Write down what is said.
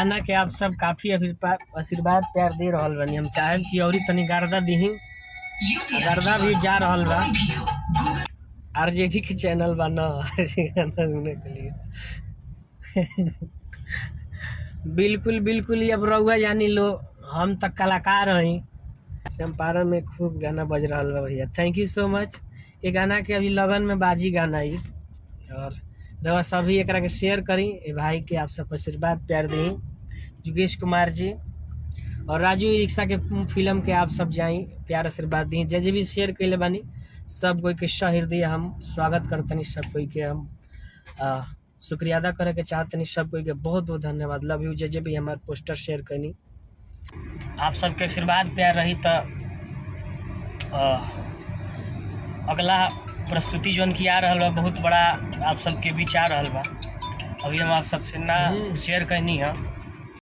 गाना के आप सब काफी आशीर्वाद प्यार दे रहल बानी। हम चाहेम कि और तनी गर्दा दीही, गर्दा भी जा रहल बा। आरजेडी के चैनल बा ना गाना सुनने के लिए बिल्कुल बिल्कुल, अब रउआ जानी लो, हम तक कलाकार हई। चंपारण में खूब गाना बज रहा बा भैया, थैंक यू सो मच। ये गाना के अभी लगन में बाजी गाना ही, और रउआ सभी एकरा के शेयर करी। ए भाई के आप सब आशीर्वाद प्यार दी। योगेश कुमार जी और राजू ई रिक्शा के फिल्म के आप सब जाई, प्यार आशीर्वाद दी। जे भी शेयर कैले बानी सब कोई के सहृदय हम स्वागत करतनी। सब कोई के हम शुक्रिया अदा करे के चाहतनी। सब कोई के बहुत बहुत धन्यवाद। Love you. जे भी हमारे पोस्टर शेयर करनी, आप सबके आशीर्वाद प्यार रही तो अगला प्रस्तुति जोन की आ रहा बा बहुत बड़ा आप सबके बीच आ रहा बा। अभी हम आप सबसे ना शेयर करनी है।